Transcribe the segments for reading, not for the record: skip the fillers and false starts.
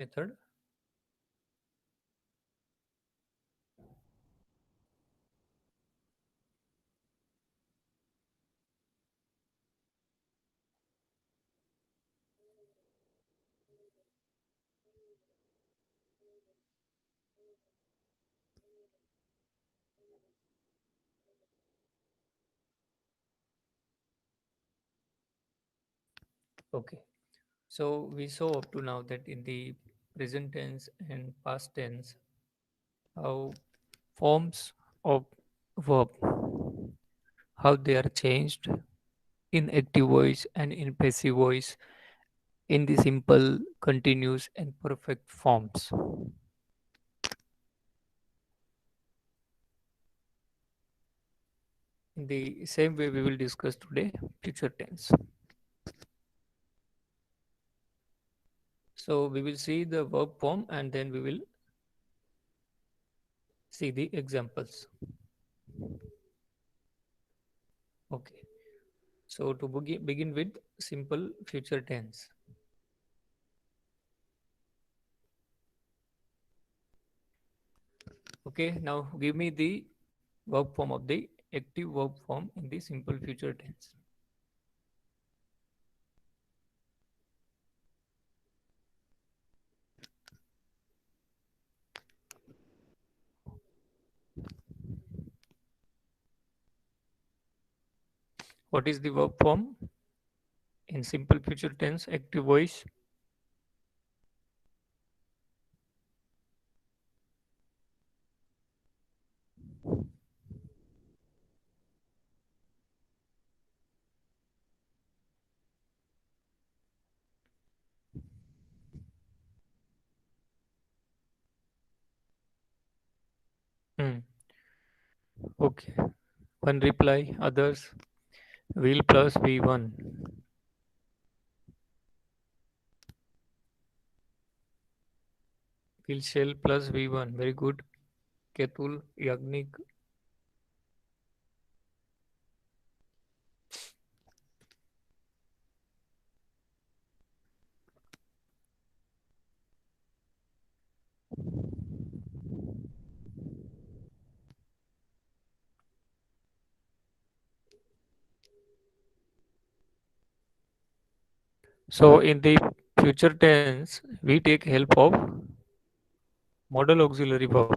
method. Okay. So we saw up to now that in the present tense and past tense, how forms of verb, how they are changed in active voice and in passive voice in the simple, continuous, and perfect forms. In the same way, we will discuss today future tense. So we will see the verb form and then we will see the examples. Okay. So to begin with simple future tense. Okay. Now give me the verb form of the active verb form in the simple future tense. What is the verb form in simple future tense active voice? Hmm. Okay. One reply, others will plus V1. Will shall plus V1. Very good. Ketul, Yagnik. So in the future tense, we take help of modal auxiliary verb.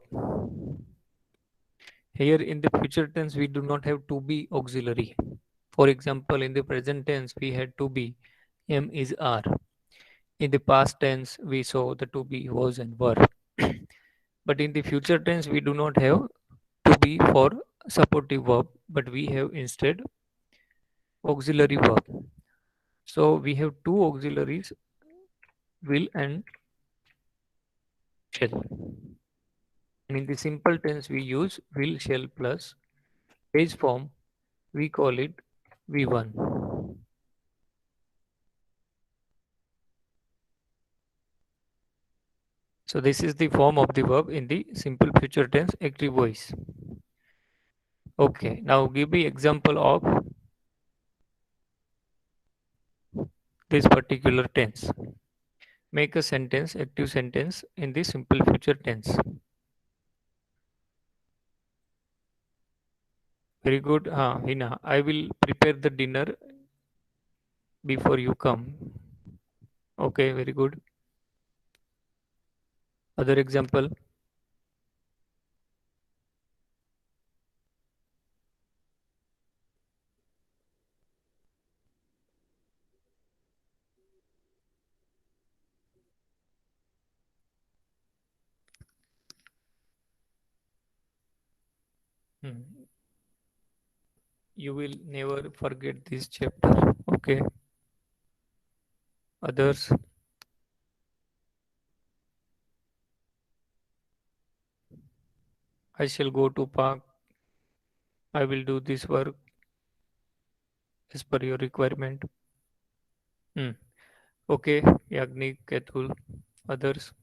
Here in the future tense, we do not have to be auxiliary. For example, in the present tense, we had to be, am is are. In the past tense, we saw the to be, was, and were. But in the future tense, we do not have to be for supportive verb, but we have instead auxiliary verb. So we have two auxiliaries, will and shall. And in the simple tense, we use will, shall plus base form. We call it V1. So this is the form of the verb in the simple future tense active voice. Okay, now give me example of this particular tense. Make a sentence, active sentence in the simple future tense. Very good. Hina, I will prepare the dinner before you come. Okay, very good. Other example. Hmm. You will never forget this chapter. Okay. Others. I shall go to park. I will do this work as per your requirement. Hmm. Okay, Yagnik, Ketul, others.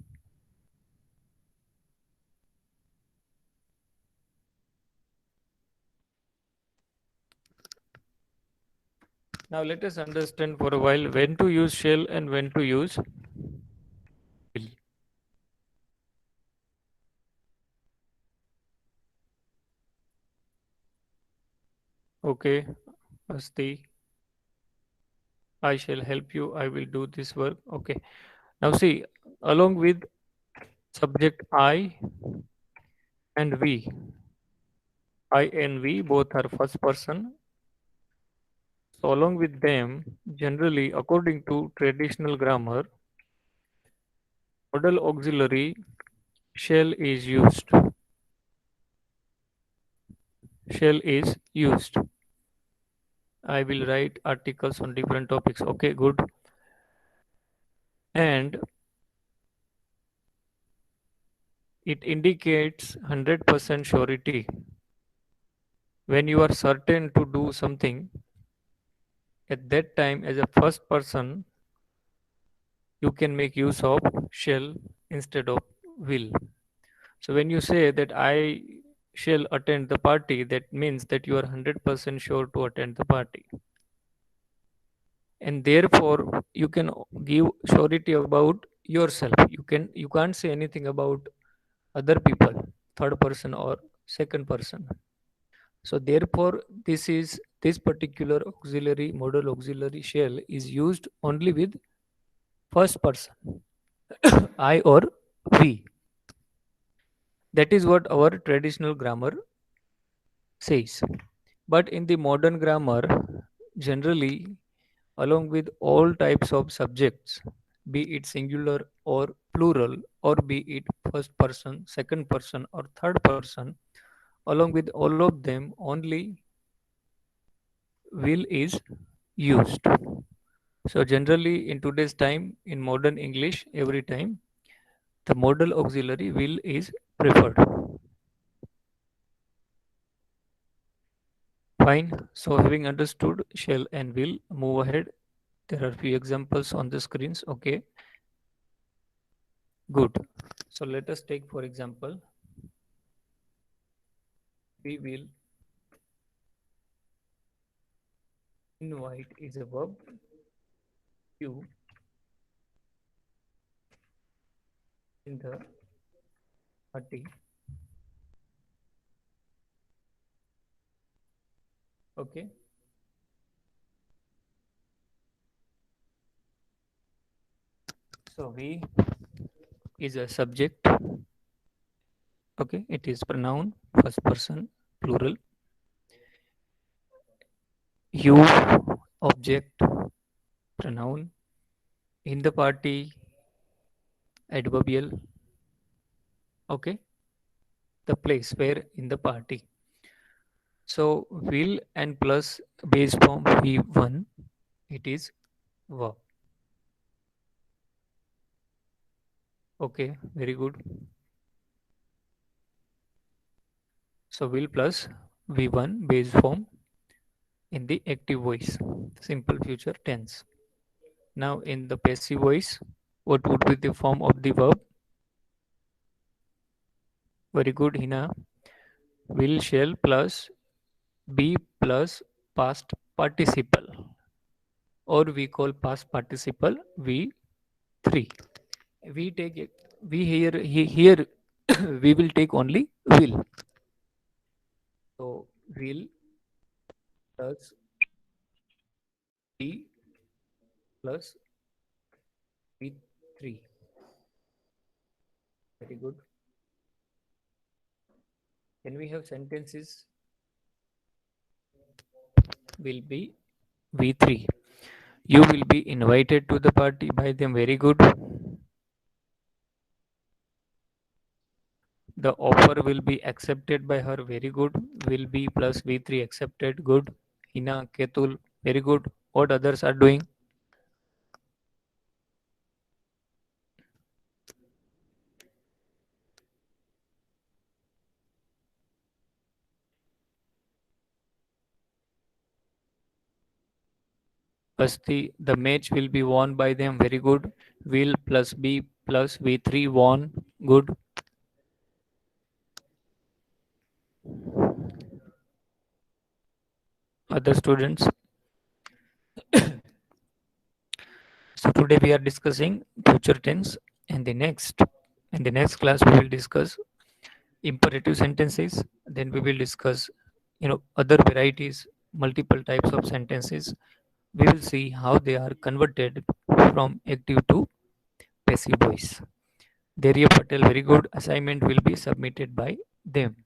Now let us understand for a while when to use shall and when to use will. Okay, Asti, I shall help you. I will do this work. Okay. Now see, along with subject and we, I and we both are first person. So along with them, generally according to traditional grammar, modal auxiliary shall is used. Shall is used. I will write articles on different topics. Okay, good. And it indicates 100% surety. When you are certain to do something, at that time, as a first person, you can make use of shall instead of will. So when you say that I shall attend the party, that means that you are 100% sure to attend the party. And therefore, you can give surety about yourself. You can't say anything about other people, third person or second person. So therefore, this particular auxiliary modal auxiliary shall is used only with first person, I or we. That is what our traditional grammar says. But in the modern grammar, generally, along with all types of subjects, be it singular or plural, or be it first person, second person, or third person, along with all of them, only will is used. So, generally, in today's time, in modern English, every time, the modal auxiliary will is preferred. Fine. So, having understood shall and will, move ahead. There are few examples on the screens. Okay, good. So, let us take, for example, we will invite is a verb. You in the party. Okay. So, we is a subject. Okay, it is pronoun, first person, plural. You, object, pronoun. In the party, adverbial. Okay, the place where in the party. So will and plus base form V1, it is verb. Okay, very good. So will plus V1 base form in the active voice, simple future tense. Now in the passive voice, what would be the form of the verb? Very good, Hina. Will, shall plus be plus past participle, or we call past participle V3. We take it, we here we will take only will. So will plus be plus V3. Very good. Can we have sentences? Will be V3. You will be invited to the party by them. Very good. The offer will be accepted by her. Very good. Will be plus V3 accepted. Good. Hina, Ketul. Very good. What others are doing? Asti, the match will be won by them. Very good. Will plus B plus V3 won. Good. Other students. So today we are discussing future tense, and the next class we will discuss imperative sentences. Then we will discuss other varieties multiple types of sentences. We will see how they are converted from active to passive voice. Derya Patel, very good. Assignment will be submitted by them.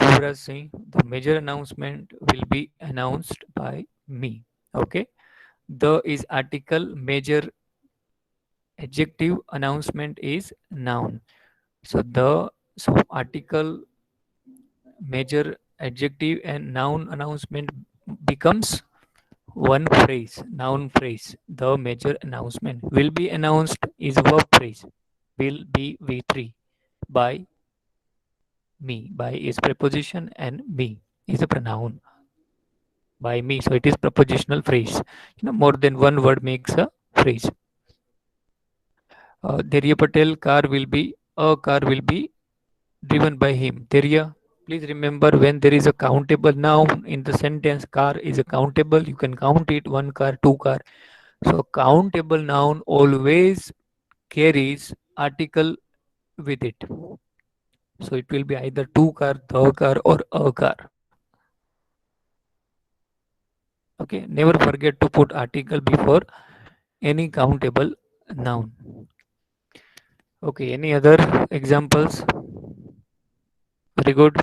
Yuvraj Singh, the major announcement will be announced by me. Okay. The is article, major adjective, announcement is noun. So article, major adjective, and noun announcement becomes one phrase, noun phrase. The major announcement will be announced is verb phrase. Will be V3 by me. By is preposition and me is a pronoun by me. So it is prepositional phrase. More than one word makes a phrase. Derya Patel, a car will be driven by him. Derya, please remember when there is a countable noun in the sentence, car is a countable. You can count it, one car, two car. So countable noun always carries article with it. So it will be either two car, the car, or a car. Okay, never forget to put article before any countable noun. Okay, any other examples? Very good.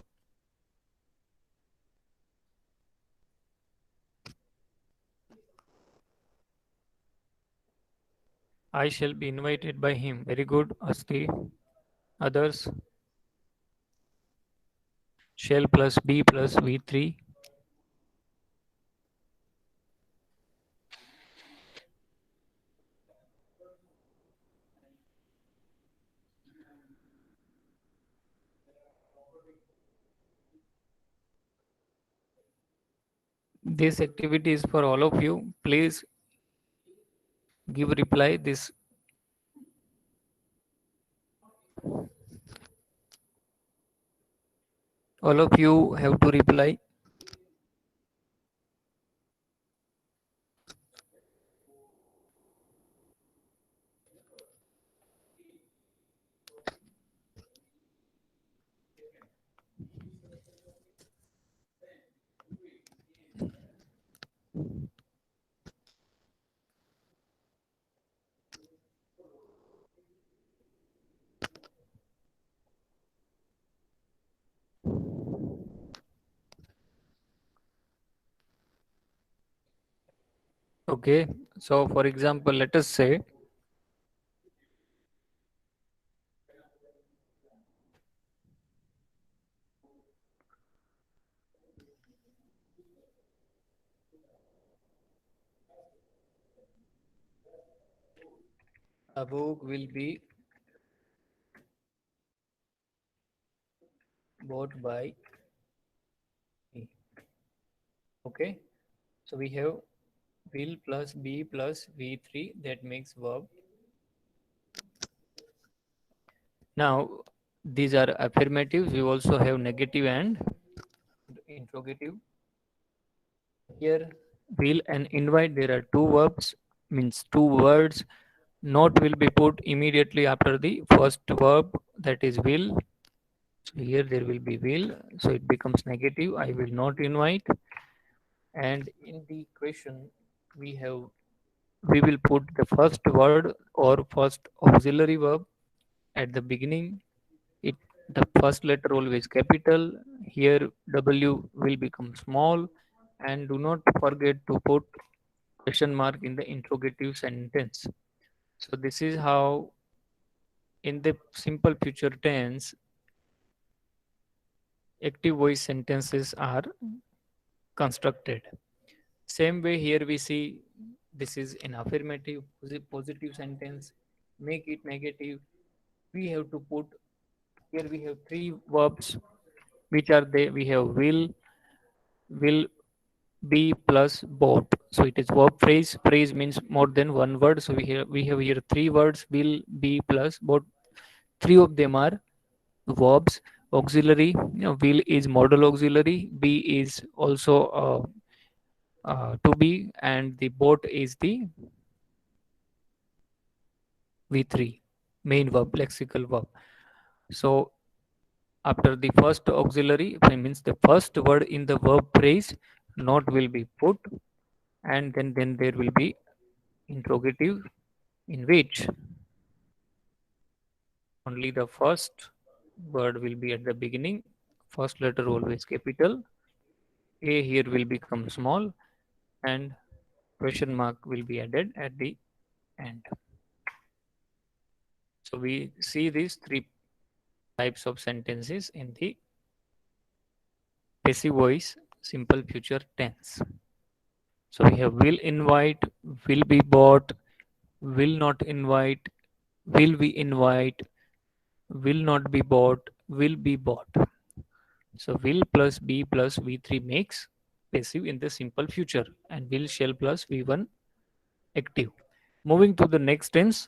I shall be invited by him. Very good. Asti. Others. Shall plus B plus V3. This activity is for all of you. Please give reply. This all of you have to reply. Okay. So for example, let us say a book will be bought by me. Okay. So we have will plus B plus V3 that makes verb. Now these are affirmatives. We also have negative and interrogative. Here will and invite there are two verbs, means two words. Not will be put immediately after the first verb, that is will. So here there will be will, so it becomes negative. I will not invite. And in the question we will put the first word or first auxiliary verb at the beginning. It the first letter always capital. Here W will become small, and do not forget to put question mark in the interrogative sentence. So this is how in the simple future tense active voice sentences are constructed. Same way here we see this is an affirmative positive sentence. Make it negative. We have to put here we have three verbs. Which are they? We have will be plus bought. So it is verb phrase. Phrase means more than one word. So we have here three words will be plus bought. Three of them are verbs. Auxiliary, will is modal auxiliary. Be is also to be, and the bought is the V3 main verb, lexical verb. So After the first auxiliary, means the first word in the verb phrase, not will be put, and then there will be interrogative in which only the first word will be at the beginning, first letter always capital, A here will become small, and question mark will be added at the end. So we see these three types of sentences in the passive voice simple future tense. So we have will invite, will be bought, will not invite, will we invite, will not be bought, will be bought. So will plus be plus V3 makes passive in the simple future, and will shall plus V1 active. Moving to the next tense,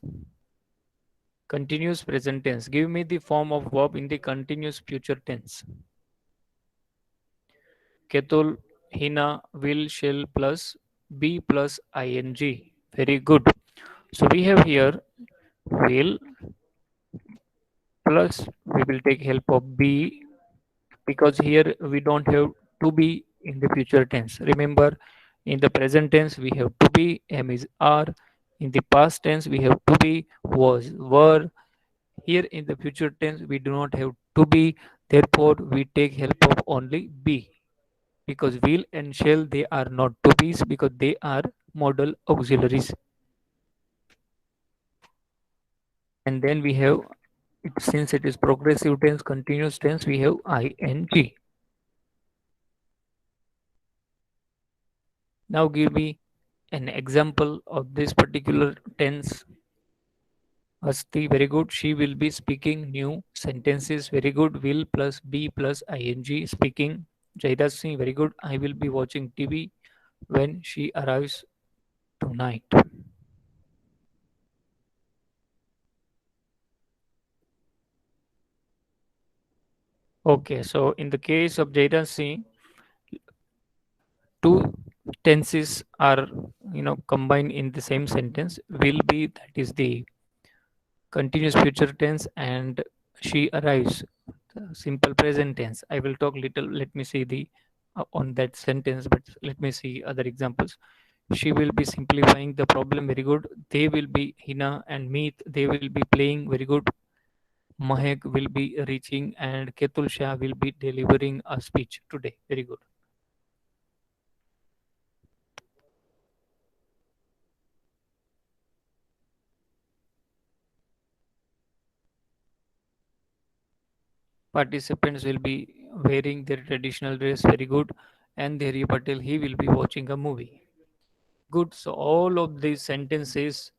continuous present tense. Give me the form of verb in the continuous future tense. Ketul, Hina, will, shall plus be plus ing. Very good. So we have here will plus we will take help of be, because here we don't have to be in the future tense. Remember, in the present tense we have to be, am is are. In the past tense we have to be, was, were. Here in the future tense we do not have to be, therefore we take help of only be, because will and shall they are not to be's because they are modal auxiliaries. And then we have it, since it is progressive tense, continuous tense, we have ing. Now give me an example of this particular tense. Asti, very good. She will be speaking new sentences. Very good. Will plus be plus ing speaking. Jaidas Singh, very good. I will be watching TV when she arrives tonight. Okay, so in the case of Jaidas Singh, two tenses are combined in the same sentence. Will be, that is the continuous future tense, and she arrives, simple present tense. I will talk little, let me see the on that sentence, but let me see other examples. She will be simplifying the problem, very good. They will be, Hina and Meet, they will be playing, very good. Mahek will be reaching, and Ketul Shah will be delivering a speech today, very good. Participants will be wearing their traditional dress, very good. And Dheri Patel, he will be watching a movie. Good. So all of these sentences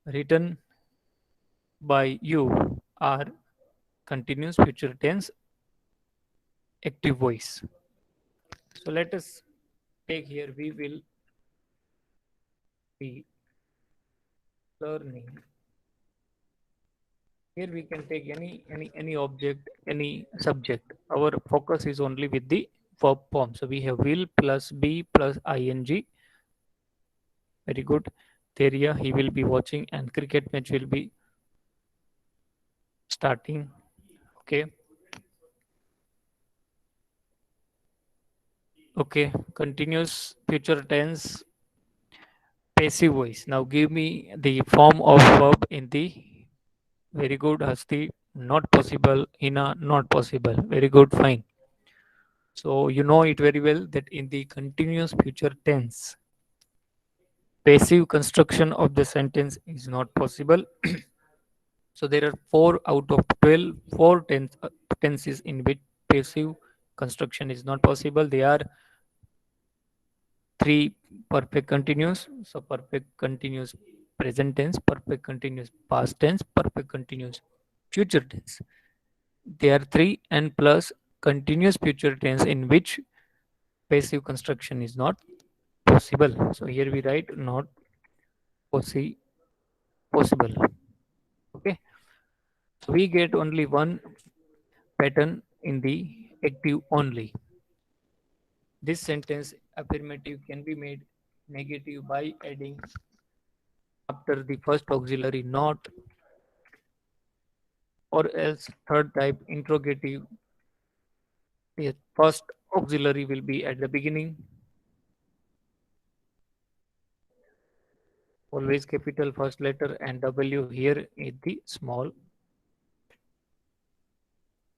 written by you are continuous future tense active voice. So let us take here, we will be learning. Here we can take any object, any subject. Our focus is only with the verb form. So we have will plus be plus ing. Very good. Theria, he will be watching, and cricket match will be starting. Okay. Okay. Continuous future tense passive voice. Now give me the form of verb in the, very good, Hasti, not possible, Hina, not possible. Very good, fine. So you know it very well that in the continuous future tense, passive construction of the sentence is not possible. So there are 4 out of 12, tenses in which passive construction is not possible. They are 3 perfect continuous. So perfect continuous present tense, perfect continuous past tense, perfect continuous future tense. They are 3 and plus continuous future tense in which passive construction is not possible. So here we write not possible. Okay. So we get only one pattern in the active only. This sentence affirmative can be made negative by adding after the first auxiliary not or else third type interrogative. The first auxiliary will be at the beginning, always capital first letter, and W here is the small.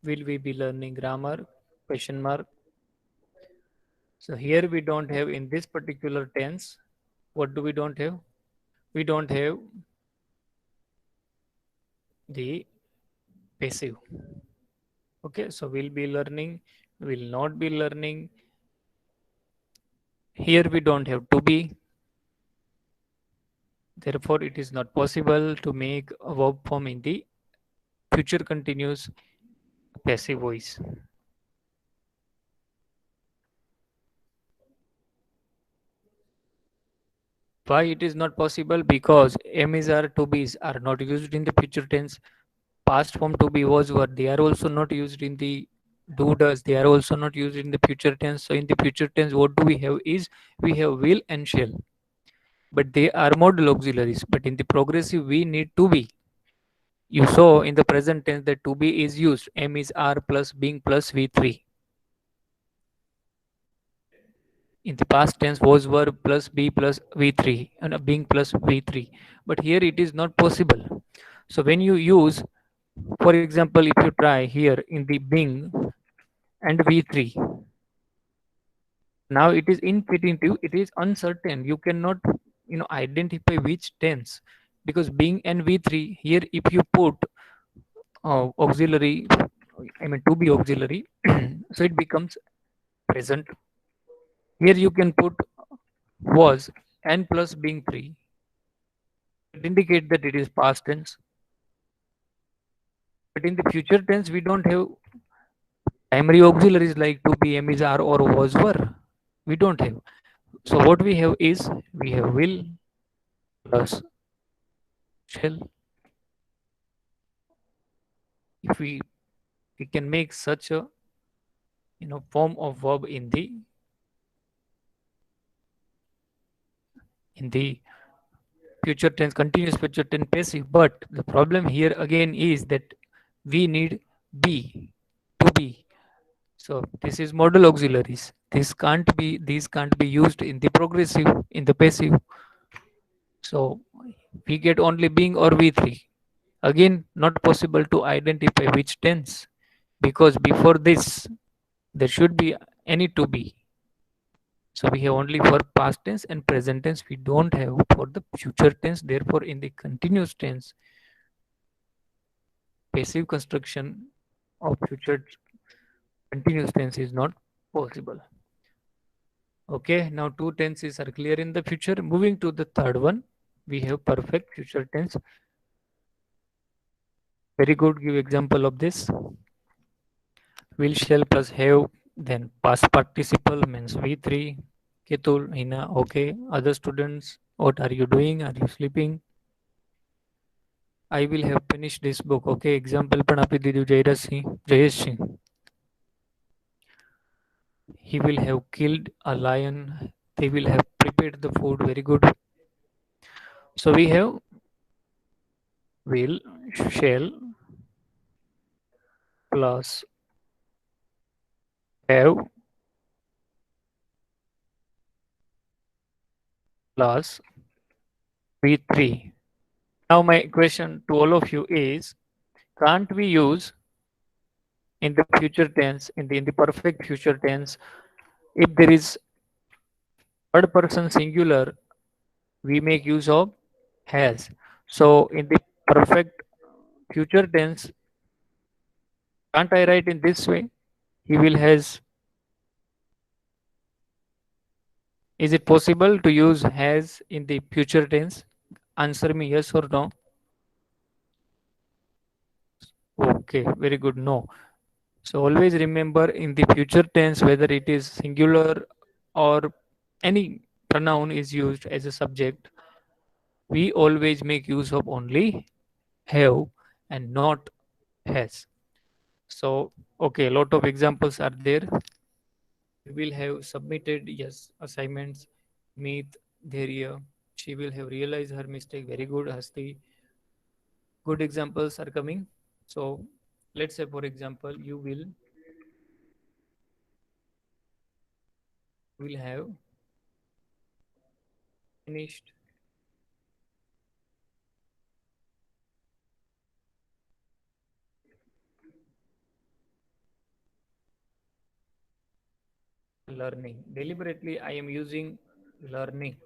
Will we be learning grammar? Question mark. So here we don't have in this particular tense. What do we don't have? We don't have the passive. Okay, so we'll be learning, will not be learning. Here we don't have to be. Therefore, it is not possible to make a verb form in the future continuous passive voice. Why it is not possible? Because am is are to be's are not used in the future tense. Past form to be was were. They are also not used in the do does. They are also not used in the future tense. So in the future tense, what do we have is we have will and shall. But they are modal auxiliaries. But in the progressive, we need to be. You saw in the present tense that to be is used. Am is are plus being plus V3. In the past tense was were plus be plus V3 and being plus V3. But here it is not possible. So when you use, for example, if you try here in the being and V3, now it is infinitive, it is uncertain. You cannot identify which tense, because being and V3 here, if you put auxiliary, I mean to be auxiliary, so it becomes present. Here you can put was and plus being 3. It indicate that it is past tense. But in the future tense, we don't have primary auxiliaries like to be, am, is, are, or was, were. We don't have. So what we have is we have will plus shall. If we can make such a form of verb in the future tense, continuous future tense passive. But the problem here again is that we need be to be. So this is modal auxiliaries. These can't be used in the progressive, in the passive. So we get only being or V3. Again, not possible to identify which tense, because before this there should be any to be. So we have only for past tense and present tense. We don't have for the future tense. Therefore, in the continuous tense, passive construction of future continuous tense is not possible. Okay, now two tenses are clear in the future. Moving to the third one, we have perfect future tense. Very good. Give example of this. Will, shall plus have, then past participle means V3. Ketul, Hina, okay. Other students, what are you doing? Are you sleeping? I will have finished this book. Okay, example પણ આપી દીધું જયેશ સિંહ. He will have killed a lion. They will have prepared the food. Very good. So we have will, shall plus have plus V3. Now my question to all of you is, can't we use in the future tense, in the perfect future tense, if there is third person singular, we make use of has. So in the perfect future tense, can't I write in this way? He will has. Is it possible to use has in the future tense? Answer me yes or no. Okay, very good. No. So always remember in the future tense, whether it is singular or any pronoun is used as a subject, we always make use of only have and not has. So, okay, a lot of examples are there. We will have submitted, yes, assignments, meet, Dharya. She will have realized her mistake. Very good, Hasti. Good examples are coming. So let's say, for example, you will have finished learning. Deliberately, I am using learning.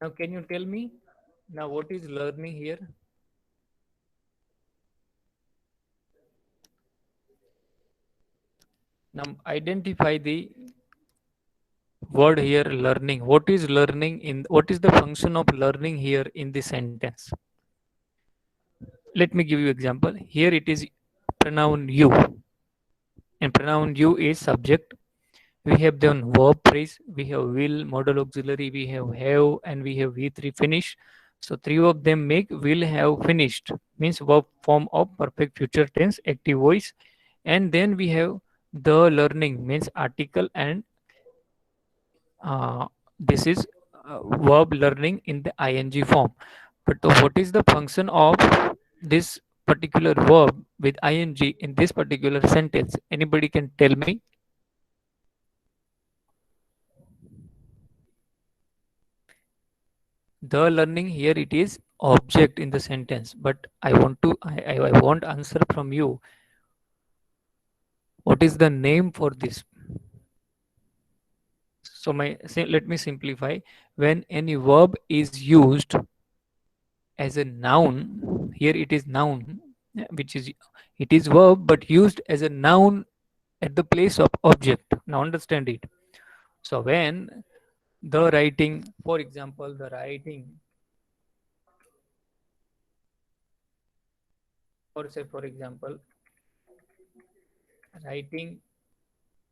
Now, can you tell me now what is learning here? Now, identify the word here learning. What is learning in what is the function of learning here in the sentence? Let me give you example. Here it is pronoun you, and pronoun you is subject. We have then verb phrase, we have will, modal auxiliary, we have, and we have V3 finish. So three of them make will have finished, means verb form of perfect future tense, active voice. And then we have the learning, means article, and this is verb learning in the ing form. But what is the function of this particular verb with ing in this particular sentence? Anybody can tell me? The learning here it is object in the sentence, but I want answer from you. What is the name for this? So let me simplify. When any verb is used as a noun, here it is noun, which is it is verb but used as a noun at the place of object. Now understand it. So when the writing, for example, the writing, or say for example, writing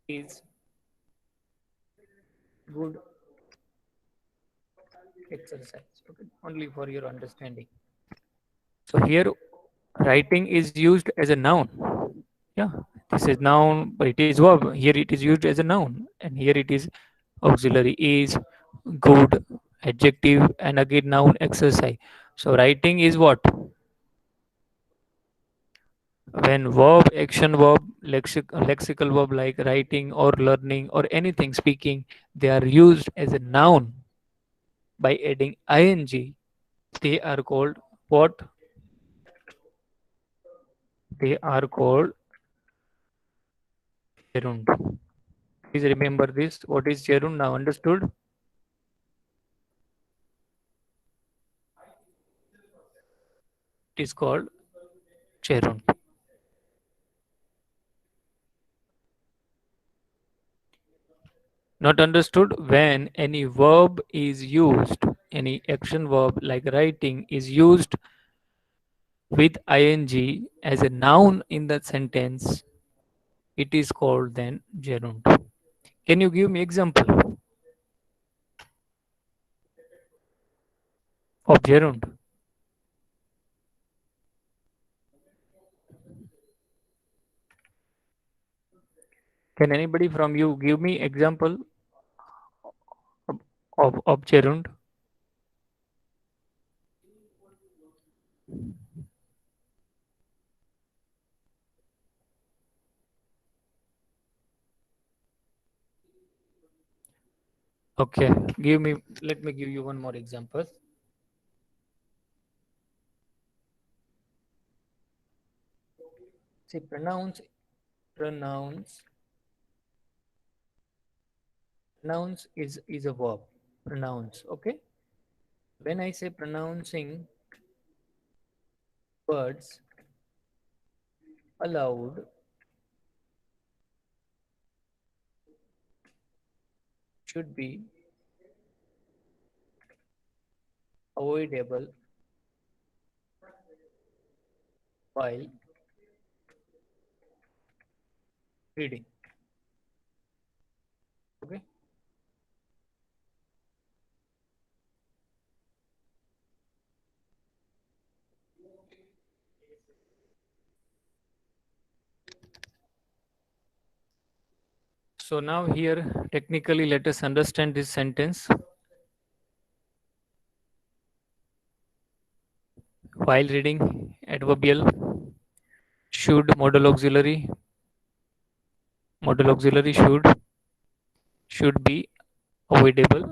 is good exercise. Okay, only for your understanding. So here writing is used as a noun. Yeah, this is noun, but it is verb. Here it is used as a noun, and here it is auxiliary is good adjective, and again noun exercise. So writing is what? When verb, action verb, lexical verb like writing or learning or anything speaking, they are used as a noun by adding ing. They are called what? They are called gerund. Please remember this. What is gerund now? Understood? It is called gerund. Not understood? When any verb is used, any action verb like writing is used with ing as a noun in the sentence, it is called then gerund. Can you give me example of gerund? Can anybody from you give me example of gerund? Okay, give me. Let me give you one more example. See, pronouns, pronouns is a verb. Pronouns. Okay. When I say pronouncing words aloud should be avoidable while reading. Okay. So now here, technically, let us understand this sentence. While reading, adverbial. should modal auxiliary should be avoidable.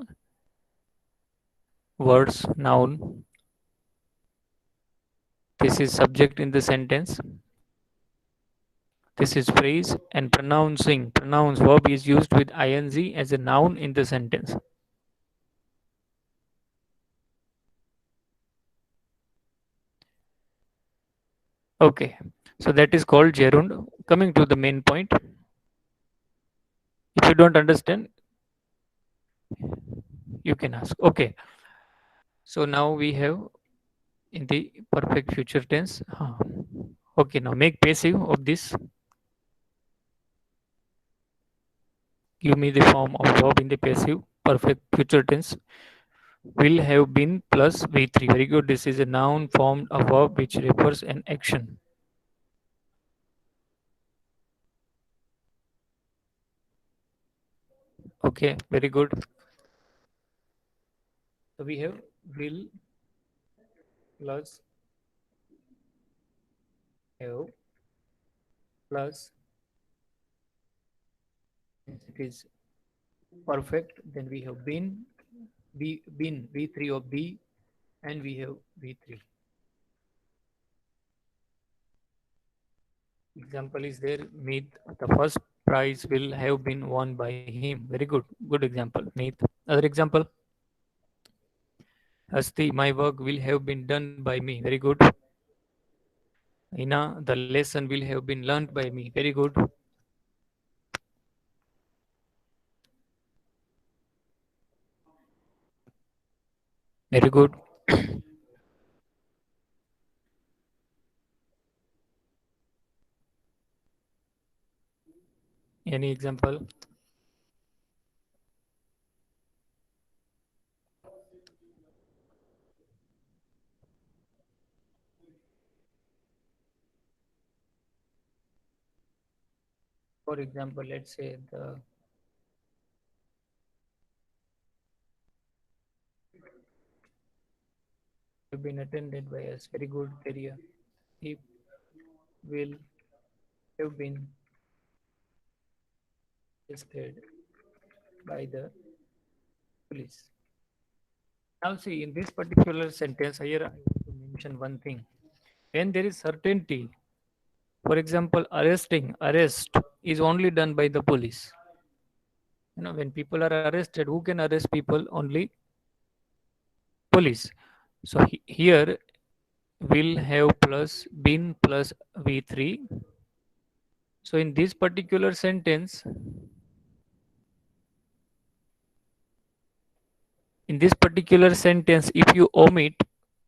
Words, noun. This is subject in the sentence. This is phrase and pronouncing. Pronouns verb is used with ing as a noun in the sentence. Okay, so that is called gerund. Coming to the main point. If you don't understand, you can ask. Okay, so now we have in the perfect future tense. Okay, now make passive of this. Give me the form of verb in the passive perfect future tense. Will have been plus V3. Very good. This is a noun formed a verb which refers an action. Okay, very good. So we have will plus have plus it is perfect. Then we have been V3 of B, and we have V3. Example is there. Meet the first prize will have been won by him. Very good. Good example. Meet. Other example. Asti, my work will have been done by me. Very good. Ina, the lesson will have been learned by me. Very good. Very good. Any example? For example, let's say the have been attended by us. Very good career. He will have been arrested by the police. Now see in this particular sentence here I want to mention one thing. When there is certainty, for example, arrest is only done by the police. When people are arrested, who can arrest people? Only police. So here will have plus been plus V3. So in this particular sentence, if you omit,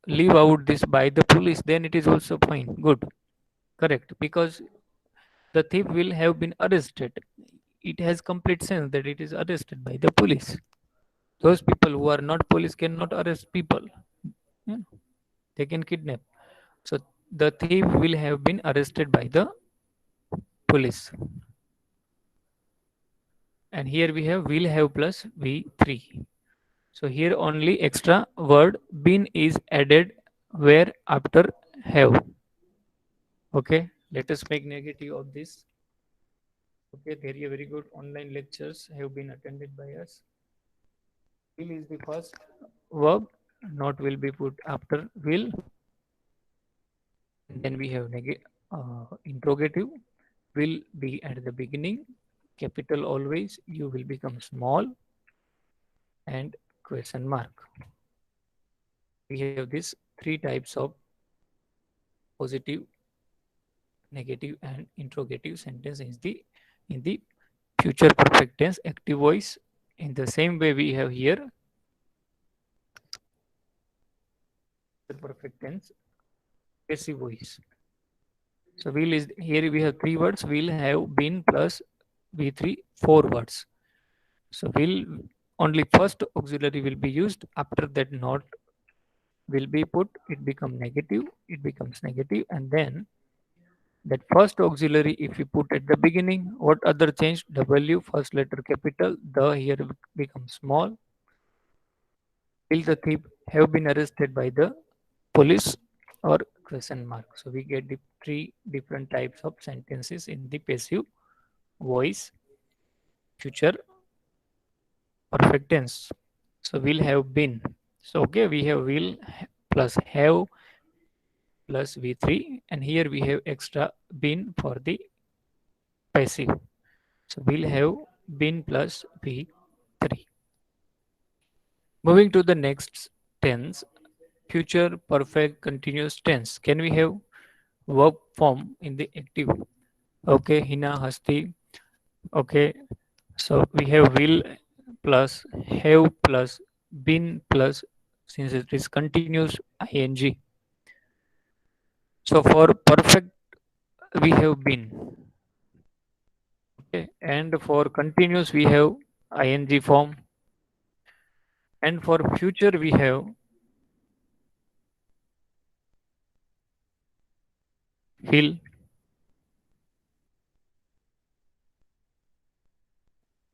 leave out this by the police, then it is also fine. Good. Correct. Because the thief will have been arrested. It has complete sense that it is arrested by the police. Those people who are not police cannot arrest people. Yeah, they can kidnap. So the thief will have been arrested by the police. And here we have will have plus V3. So here only extra word been is added where after have. Okay, let us make negative of this. Okay, there are very good online lectures have been attended by us. Will is the first verb, not will be put after will. Then we have interrogative, will be at the beginning, capital always, you will become small, and question mark. We have these three types of positive, negative, and interrogative sentence in the future perfect tense active voice. In the same way we have here the perfect tense passive voice. So will is here we have three words. Will have been plus V3 four words. So will only first auxiliary will be used. After that not will be put. It becomes negative. It becomes negative, and then that first auxiliary if we put at the beginning, what other change? W first letter capital. The here becomes small. Will the thief have been arrested by the police or question mark? So we get the three different types of sentences in the passive voice, future, perfect tense. So will have been. So okay, we have will plus have plus V3, and here we have extra been for the passive. So will have been plus V3. Moving to the next tense, future perfect continuous tense. Can we have verb form in the active? Okay, Hina, Hasti. Okay, so we have will plus have plus been plus, since it is continuous, ing. So for perfect we have been. Okay, and for continuous we have ing form, and for future we have will.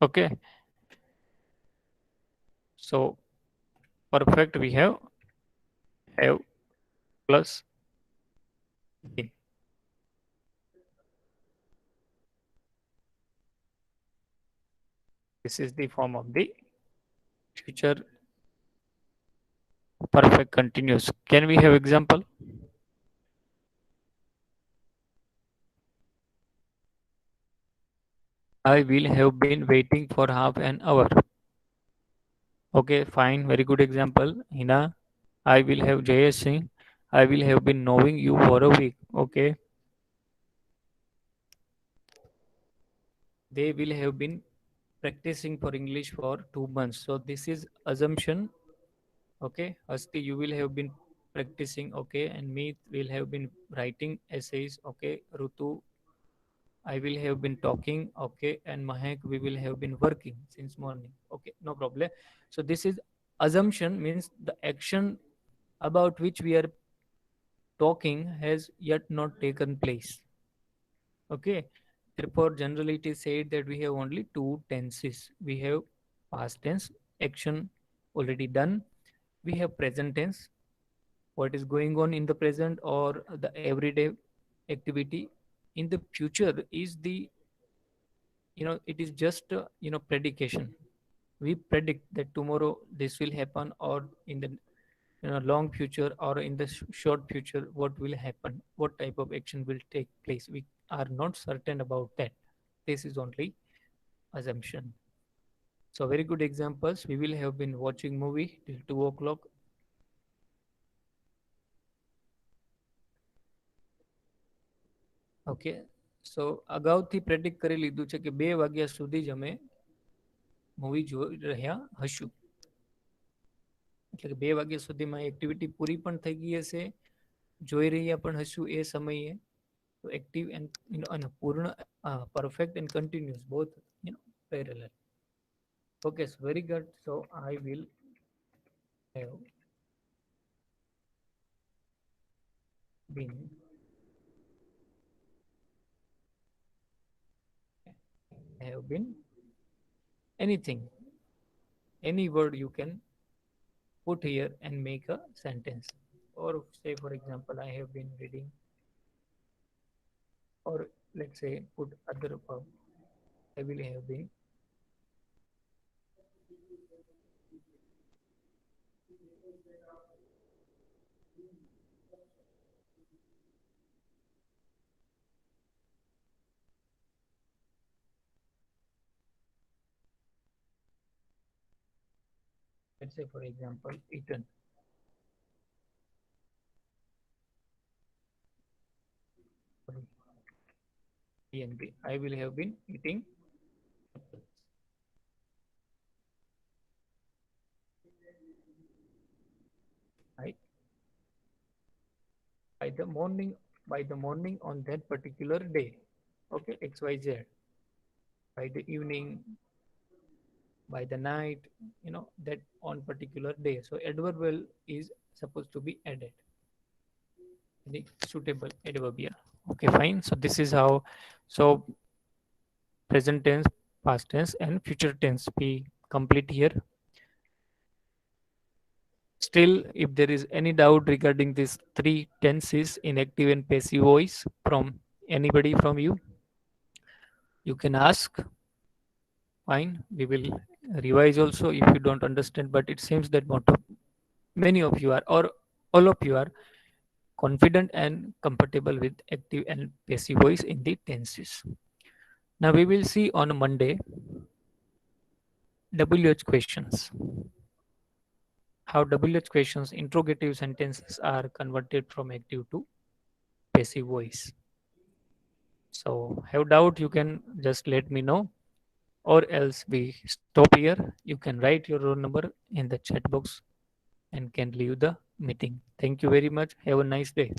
Okay, so perfect we have plus been. This is the form of the future perfect continuous. Can we have example? I will have been waiting for half an hour. Okay, fine. Very good example. Hina, I will have JS Singh. I will have been knowing you for a week. Okay, they will have been practicing for English for 2 months. So this is assumption. Okay, Asti, you will have been practicing. Okay, and me will have been writing essays. Okay, Rutu, I will have been talking. Okay, and Mahek, we will have been working since morning. Okay, no problem. So this is assumption, means the action about which we are talking has yet not taken place. Okay, therefore generally it is said that we have only two tenses. We have past tense, action already done. We have present tense, what is going on in the present or the everyday activity. In the future is the, it is just predication. We predict that tomorrow this will happen, or in the long future, or in the short future what will happen, what type of action will take place. We are not certain about that. This is only assumption. So very good examples. We will have been watching movie till 2 o'clock. Okay, સો અગાઉથી predict કરી લીધું છે કે 2 વાગ્યા સુધી જ અમે movie જોઈ રહ્યા હશું. એટલે કે 2 વાગ્યા સુધીમાં એક્ટિવિટી પૂરી પણ થઈ ગઈ હશે, જોઈ રહ્યા પણ હશું એ સમયે. તો એક્ટિવ એન્ડ પૂર્ણ, perfect and continuous both parallel. Okay, very good. So I will have been, have been anything, any word you can put here and make a sentence. Or say, for example, I have been reading, or let's say, put other verb. I will have been let's say, for example, eaten. I will have been eating I, by the morning, on that particular day. Okay, XYZ. By the evening, by the night, that on particular day. So adverbial is supposed to be added, the suitable adverb here. Okay, fine. So this is how, so present tense, past tense, and future tense we complete here. Still, if there is any doubt regarding these three tenses in active and passive voice from anybody from you, you can ask. Fine, we will revise also if you don't understand. But it seems that many of you are, or all of you are, confident and comfortable with active and passive voice in the tenses. Now we will see on Monday WH questions. How WH questions, interrogative sentences are converted from active to passive voice. So have doubt, you can just let me know, or else we stop here. You can write your roll number in the chat box and can leave the meeting. Thank you very much. Have a nice day.